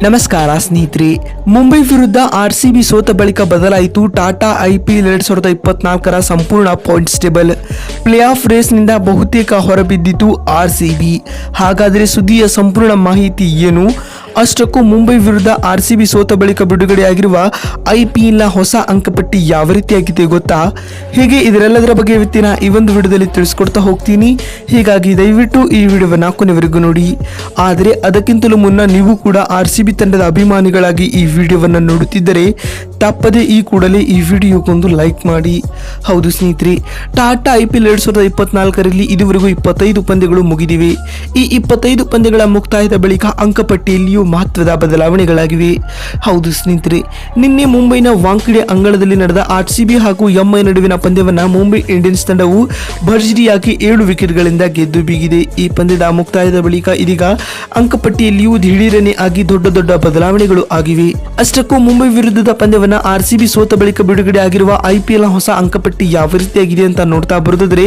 ನಮಸ್ಕಾರ ಸ್ನೇಹಿತರೆ. ಮುಂಬೈ ವಿರುದ್ಧ ಆರ್ಸಿಬಿ ಸೋತ ಬಳಿಕ ಬದಲಾಯಿತು ಟಾಟಾ IPL 2024ರ ಸಂಪೂರ್ಣ ಪಾಯಿಂಟ್ಸ್ ಟೇಬಲ್. ಪ್ಲೇ ಆಫ್ ರೇಸ್ನಿಂದ ಬಹುತೇಕ ಹೊರಬಿದ್ದಿತು ಆರ್ಸಿಬಿ. ಹಾಗಾದರೆ ಸುದ್ದಿಯ ಸಂಪೂರ್ಣ ಮಾಹಿತಿ ಏನು? ಅಷ್ಟಕ್ಕೂ ಮುಂಬೈ ವಿರುದ್ಧ ಆರ್ಸಿಬಿ ಸೋತ ಬಳಿಕ ಬಿಡುಗಡೆಯಾಗಿರುವ IPLನ ಹೊಸ ಅಂಕಪಟ್ಟಿ ಯಾವ ರೀತಿಯಾಗಿದೆ ಗೊತ್ತಾ? ಹೀಗೆ ಇದರೆಲ್ಲದರ ಬಗ್ಗೆ ಇವತ್ತಿನ ಈ ಒಂದು ವಿಡಿಯೋದಲ್ಲಿ ತಿಳಿಸ್ಕೊಡ್ತಾ ಹೋಗ್ತೀನಿ. ಹೀಗಾಗಿ ದಯವಿಟ್ಟು ಈ ವಿಡಿಯೋವನ್ನು ಕೊನೆವರೆಗೂ ನೋಡಿ. ಆದರೆ ಅದಕ್ಕಿಂತಲೂ ಮುನ್ನ ನೀವು ಕೂಡ ಆರ್ಸಿಬಿ ತಂಡದ ಅಭಿಮಾನಿಗಳಾಗಿ ಈ ವಿಡಿಯೋವನ್ನು ನೋಡುತ್ತಿದ್ದರೆ ತಪ್ಪದೆ ಈ ಕೂಡಲೇ ಈ ವಿಡಿಯೋಗೊಂದು ಲೈಕ್ ಮಾಡಿ. ಹೌದು ಸ್ನೇಹಿತರೆ, ಟಾಟಾ IPL 2024ರಲ್ಲಿ ಇದುವರೆಗೂ 25 ಪಂದ್ಯಗಳು ಮುಗಿದಿವೆ. ಈ 25 ಪಂದ್ಯಗಳ ಮುಕ್ತಾಯದ ಬಳಿಕ ಅಂಕಪಟ್ಟಿಯಲ್ಲಿಯೂ ಮಹತ್ವದ ಬದಲಾವಣೆಗಳಾಗಿವೆ. ಹೌದು ಸ್ನೇಹಿತರೆ, ನಿನ್ನೆ ಮುಂಬೈನ ವಾಂಖೆಡೆ ಅಂಗಳದಲ್ಲಿ ನಡೆದ ಆರ್ಸಿಬಿ ಹಾಗೂ MI ನಡುವಿನ ಪಂದ್ಯವನ್ನು ಮುಂಬೈ ಇಂಡಿಯನ್ಸ್ ತಂಡವು ಭರ್ಜರಿಯಾಗಿ 7 ವಿಕೆಟ್ಗಳಿಂದ ಗೆದ್ದು ಬೀಗಿದೆ. ಈ ಪಂದ್ಯದ ಮುಕ್ತಾಯದ ಬಳಿಕ ಇದೀಗ ಅಂಕಪಟ್ಟಿಯಲ್ಲಿಯೂ ದಿಢೀರನೆ ಆಗಿ ದೊಡ್ಡ ಬದಲಾವಣೆಗಳು ಆಗಿವೆ. ಅಷ್ಟಕ್ಕೂ ಮುಂಬೈ ವಿರುದ್ಧದ ಪಂದ್ಯವನ್ನು ಆರ್ಸಿಬಿ ಸೋತ ಬಳಿಕ ಬಿಡುಗಡೆ ಆಗಿರುವ IPLನ ಹೊಸ ಅಂಕಪಟ್ಟಿ ಯಾವ ರೀತಿಯಾಗಿದೆ ಅಂತ ನೋಡ್ತಾ ಬರುವುದಾದರೆ,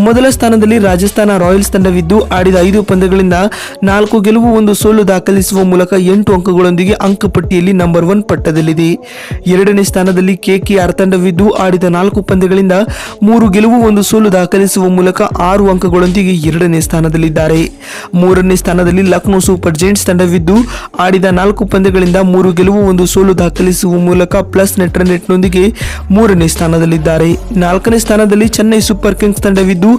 ಮೊದಲ ಸ್ಥಾನದಲ್ಲಿ ರಾಜಸ್ಥಾನ ರಾಯಲ್ಸ್ ತಂಡವಿದ್ದು ಆಡಿದ 5 ಪಂದ್ಯಗಳಿಂದ 4 ಗೆಲುವು 1 ಸೋಲು ದಾಖಲಿಸುವ ಮೂಲಕ 8 ಅಂಕಗಳೊಂದಿಗೆ ಅಂಕಪಟ್ಟಿಯಲ್ಲಿ ನಂಬರ್ 1 ಪಟ್ಟದಲ್ಲಿದೆ. ಎರಡನೇ ಸ್ಥಾನದಲ್ಲಿ KKR ತಂಡವಿದ್ದು ಆಡಿದ 4 ಪಂದ್ಯಗಳಿಂದ 3 ಗೆಲುವು 1 ಸೋಲು ದಾಖಲಿಸುವ ಮೂಲಕ 6 ಅಂಕಗಳೊಂದಿಗೆ 2ನೇ ಸ್ಥಾನದಲ್ಲಿದ್ದಾರೆ. ಮೂರನೇ ಸ್ಥಾನದಲ್ಲಿ ಲಕ್ನೋ ಸೂಪರ್ ಜೈಂಟ್ಸ್ ತಂಡವಿದ್ದು ಆಡಿದ 4 ಪಂದ್ಯಗಳಿಂದ 3 ಗೆಲುವು 1 ಸೋಲು ದಾಖಲಿಸುವ ಮೂಲಕ ಪ್ಲಸ್ ನೆಟ್ನೊಂದಿಗೆ 3ನೇ ಸ್ಥಾನದಲ್ಲಿದ್ದಾರೆ. 4ನೇ ಸ್ಥಾನದಲ್ಲಿ ಚೆನ್ನೈ ಸೂಪರ್ ಕಿಂಗ್ಸ್ ತಂಡವಿದ್ದು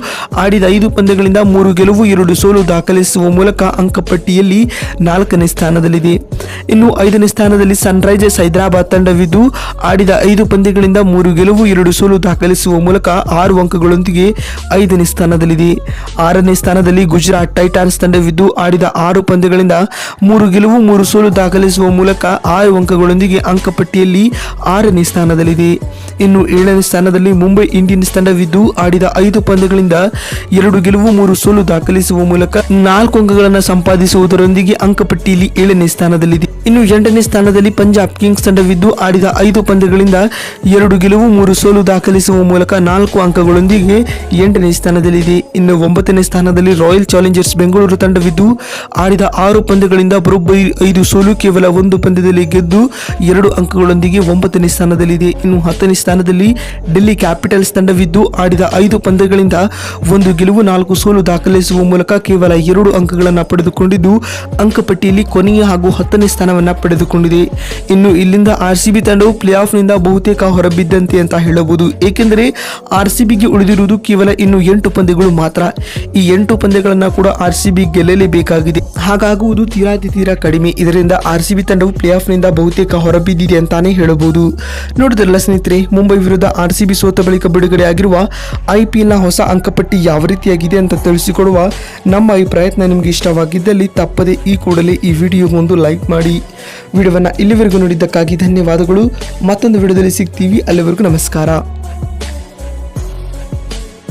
ಆಡಿದ 5 ಪಂದ್ಯಗಳಿಂದ 3 ಗೆಲುವು 2 ಸೋಲು ದಾಖಲಿಸುವ ಮೂಲಕ ಅಂಕಪಟ್ಟಿಯಲ್ಲಿ 4ನೇ ಸ್ಥಾನದಲ್ಲಿದೆ. ಇನ್ನು 5ನೇ ಸ್ಥಾನದಲ್ಲಿ ಸನ್ರೈಸರ್ಸ್ ಹೈದರಾಬಾದ್ ತಂಡವಿದ್ದು ಆಡಿದ 5 ಪಂದ್ಯಗಳಿಂದ 3 ಗೆಲುವು 2 ಸೋಲು ದಾಖಲಿಸುವ ಮೂಲಕ 6 ಅಂಕಗಳೊಂದಿಗೆ 5ನೇ ಸ್ಥಾನದಲ್ಲಿದೆ. 6ನೇ ಸ್ಥಾನದಲ್ಲಿ ಗುಜರಾತ್ ಟೈಟಾನ್ಸ್ ತಂಡವಿದ್ದು ಆಡಿದ 6 ಪಂದ್ಯಗಳಿಂದ 3 ಗೆಲುವು 3 ಸೋಲು ದಾಖಲಿಸುವ ಮೂಲಕ 6 ಅಂಕಗಳೊಂದಿಗೆ ಅಂಕಪಟ್ಟಿಯಲ್ಲಿ 6ನೇ ಸ್ಥಾನದಲ್ಲಿದೆ. ಇನ್ನು 7ನೇ ಸ್ಥಾನದಲ್ಲಿ ಮುಂಬೈ ಇಂಡಿಯನ್ಸ್ ತಂಡವಿದ್ದು ಆಡಿದ 5 ಪಂದ್ಯಗಳಿಂದ 2 ಗೆಲುವು 3 ಸೋಲು ದಾಖಲಿಸುವ ಮೂಲಕ 4 ಅಂಕಗಳನ್ನು ಸಂಪಾದಿಸುವುದರೊಂದಿಗೆ ಅಂಕಪಟ್ಟಿಯಲ್ಲಿ 7ನೇ ಸ್ಥಾನದಲ್ಲಿದೆ. ಇನ್ನು 8ನೇ ಸ್ಥಾನದಲ್ಲಿ ಪಂಜಾಬ್ ಕಿಂಗ್ಸ್ ತಂಡವಿದ್ದು ಆಡಿದ 5 ಪಂದ್ಯಗಳಿಂದ 2 ಗೆಲುವು 3 ಸೋಲು ದಾಖಲಿಸುವ ಮೂಲಕ 4 ಅಂಕಗಳೊಂದಿಗೆ 8ನೇ ಸ್ಥಾನದಲ್ಲಿದೆ. ಇನ್ನು 9ನೇ ಸ್ಥಾನದಲ್ಲಿ ರಾಯಲ್ ಚಾಲೆಂಜರ್ಸ್ ಬೆಂಗಳೂರು ತಂಡವಿದ್ದು ಆಡಿದ 6 ಪಂದ್ಯಗಳಿಂದ ಬರೋಬ್ಬರಿ 5 ಸೋಲು ಕೇವಲ 1 ಪಂದ್ಯದಲ್ಲಿ ಗೆದ್ದು 2 ಅಂಕಗಳೊಂದಿಗೆ 9ನೇ ಸ್ಥಾನದಲ್ಲಿದೆ. ಇನ್ನು 10ನೇ ಸ್ಥಾನದಲ್ಲಿ ಡೆಲ್ಲಿ ಕ್ಯಾಪಿಟಲ್ಸ್ ತಂಡವಿದ್ದು ಆಡಿದ 5 ಪಂದ್ಯಗಳಿಂದ 1 ಗೆಲುವು 4 ಸೋಲು ದಾಖಲಿಸುವ ಮೂಲಕ ಕೇವಲ 2 ಅಂಕಗಳನ್ನು ಪಡೆದುಕೊಂಡಿದ್ದು ಅಂಕಪಟ್ಟಿಯಲ್ಲಿ ಕೊನೆಯ ಹಾಗೂ 10ನೇ ಸ್ಥಾನವನ್ನು ಪಡೆದುಕೊಂಡಿದೆ. ಇನ್ನು ಇಲ್ಲಿಂದ ಆರ್ಸಿಬಿ ತಂಡವು ಪ್ಲೇ ಆಫ್ನಿಂದ ಬಹುತೇಕ ಹೊರಬಿದ್ದಂತೆ ಅಂತ ಹೇಳಬಹುದು. ಏಕೆಂದರೆ ಆರ್ಸಿಬಿಗೆ ಉಳಿದಿರುವುದು ಕೇವಲ ಇನ್ನು 8 ಪಂದ್ಯಗಳು ಮಾತ್ರ. ಈ 8 ಪಂದ್ಯಗಳನ್ನು ಕೂಡ ಆರ್ಸಿಬಿ ಗೆಲ್ಲಲೇಬೇಕಾಗಿದೆ. ಹಾಗಾಗುವುದು ತೀರಾ ಕಡಿಮೆ. ಇದರಿಂದ ಆರ್ಸಿಬಿ ತಂಡವು ಪ್ಲೇ ಆಫ್ನಿಂದ ಬಹುತೇಕ ಹೊರಬಿದ್ದಿದೆ ಅಂತಾನೆ ಹೇಳಬಹುದು. ನೋಡಿದ್ರಲ್ಲ ಸ್ನೇಹಿತರೆ, ಮುಂಬೈ ವಿರುದ್ಧ ಆರ್ಸಿಬಿ ಸೋತ ಬಳಿಕ ಬಿಡುಗಡೆ ಆಗಿರುವ IPLನ ಹೊಸ ಅಂಕಪಟ್ಟಿ ಯಾವ ರೀತಿಯಾಗಿದೆ ಅಂತ ತಿಳಿಸಿಕೊಡುವ ನಮ್ಮ ಈ ಪ್ರಯತ್ನ ನಿಮಗೆ ಇಷ್ಟವಾಗಿದ್ದಲ್ಲಿ ತಪ್ಪದೆ ಈ ಕೂಡಲೇ ಈ ವಿಡಿಯೋಗೊಂದು ಲೈಕ್ ಮಾಡಿ. ವಿಡಿಯೋವನ್ನು ಇಲ್ಲಿವರೆಗೂ ನೋಡಿದ್ದಕ್ಕಾಗಿ ಧನ್ಯವಾದಗಳು. ಮತ್ತೊಂದು ವಿಡಿಯೋದಲ್ಲಿ ಸಿಗ್ತೀವಿ. ಅಲ್ಲಿವರೆಗೂ ನಮಸ್ಕಾರ.